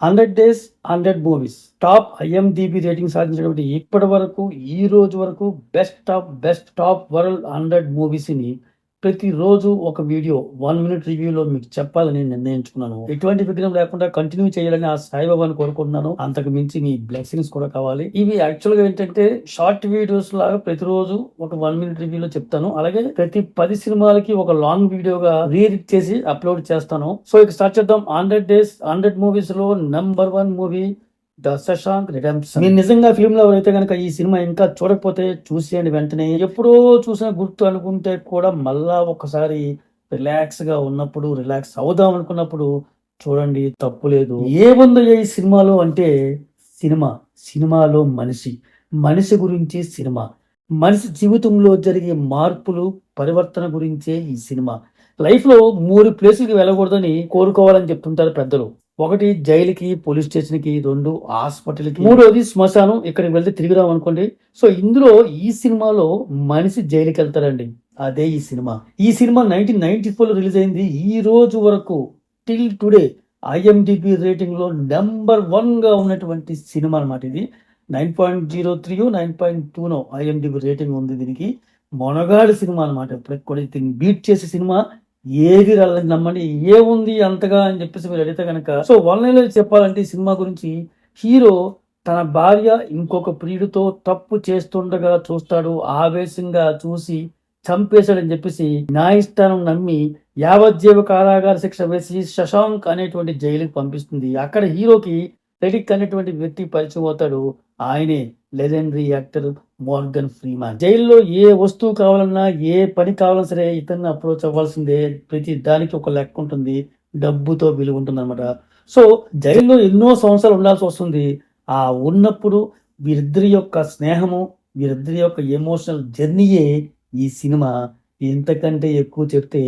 100 days 100 movies top IMDb rating సాధించినటువంటి ఇప్పటి వరకు ఈ రోజు వరకు బెస్ట్ టాప్ వరల్డ్ 100 మూవీస్ని ప్రతిరోజు ఒక వీడియో 1 మినిట్ రివ్యూలో మీకు చెప్పాలని నిర్ణయించుకున్నాను. ఎటువంటి విఘ్నం లేకుండా కంటిన్యూ చేయాలని ఆ సాయిబాబాని కోరుకుంటున్నాను. అంతకు మించి మీ బ్లెస్సింగ్స్ కూడా కావాలి. ఇవి యాక్చువల్ గా ఏంటంటే షార్ట్ వీడియోస్ లాగా ప్రతిరోజు ఒక 1 మినిట్ రివ్యూలో చెప్తాను. అలాగే ప్రతి 10 సినిమాలకి ఒక లాంగ్ వీడియోగా రీఎడిట్ చేసి అప్లోడ్ చేస్తాను. సో ఇక స్టార్ట్ చేద్దాం. 100 డేస్ 100 మూవీస్ లో number 1 movie the Shashank redemption. మీరు నిజంగా ఫిల్మ్ లవర్ అయితే కనుక ఈ సినిమా ఇంకా చూడకపోతే చూసేయండి వెంటనే. ఎప్పుడో చూసిన గుర్తు అనుకుంటే కూడా మళ్ళా ఒకసారి రిలాక్స్ గా ఉన్నప్పుడు, రిలాక్స్ అవుదాం అనుకున్నప్పుడు చూడండి, తప్పు లేదు. ఏముందో ఈ సినిమాలో అంటే సినిమాలో మనిషి గురించి సినిమా, మనిషి జీవితంలో జరిగే మార్పులు, పరివర్తన గురించే ఈ సినిమా. లైఫ్ లో 3 ప్లేసులకి వెళ్ళకూడదని కోరుకోవాలని చెప్తుంటారు పెద్దలు. ఒకటి జైలుకి, పోలీస్ స్టేషన్ కి, 2 హాస్పిటల్కి, 3వది శ్మశానం. ఇక్కడికి వెళ్తే తిరిగి రావు అనుకోండి. సో ఇందులో ఈ సినిమాలో మనిషి జైలుకి వెళ్తారండి. అదే ఈ సినిమా. ఈ సినిమా 1994 లో రిలీజ్ అయింది. ఈ రోజు వరకు టిల్ టుడే ఐఎండిబి రేటింగ్ లో నెంబర్ 1 గా ఉన్నటువంటి సినిమా అన్నమాట. ఇది 9.03 9.2 ఐఎండిబి రేటింగ్ ఉంది దీనికి. మొనగాడి సినిమా అనమాట. ఇప్పటికి కూడా దీన్ని బీట్ చేసే సినిమా ఏది రాలేదు నమ్మండి. ఏముంది అంతగా అని చెప్పేసి మీరు అడిగితే కనుక, సో వన్ లైన్ లో చెప్పాలంటే ఈ సినిమా గురించి, హీరో తన భార్య ఇంకొక ప్రియుడితో తప్పు చేస్తుండగా చూస్తాడు. ఆవేశంగా చూసి చంపేశాడని చెప్పేసి న్యాయస్థానం నమ్మి యావజ్జీవ కారాగార శిక్ష వేసి శశాంక్ అనేటువంటి జైలుకి పంపిస్తుంది. అక్కడ హీరోకి రెడిక్ అనేటువంటి వ్యక్తి పరిచయం అవుతాడు. ఆయనే లెజెండరీ యాక్టర్ మోర్గన్ ఫ్రీమాన్. జైల్లో ఏ వస్తువు కావాలన్నా, ఏ పని కావాలన్నా సరే ఇతన్ని అప్రోచ్ అవ్వాల్సిందే. ప్రతి దానికి ఒక లెక్క ఉంటుంది, డబ్బుతో విలువ ఉంటుంది అనమాట. సో జైల్లో ఎన్నో సంవత్సరాలు ఉండాల్సి వస్తుంది. ఆ ఉన్నప్పుడు వీరిద్దరి యొక్క స్నేహము, వీరిద్దరి యొక్క ఎమోషనల్ జర్నీయే ఈ సినిమా. ఎంతకంటే ఎక్కువ చెప్తే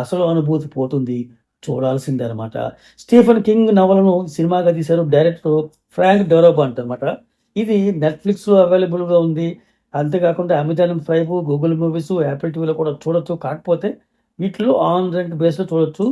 అసలు అనుభూతి పోతుంది, చూడాల్సిందే అనమాట. స్టీఫెన్ కింగ్ నవలను సినిమాగా తీశారు డైరెక్టర్ ఫ్రాంక్ డెరోబాంట్ అనమాట. ఇది నెట్ఫ్లిక్స్ లో అవైలబుల్ గా ఉంది. అంతేకాకుండా Amazon prime, Google movies, Apple టీవీలో కూడా చూడొచ్చు. కాకపోతే వీటిలో ఆన్ రెంట్ బేస్ లో చూడొచ్చు.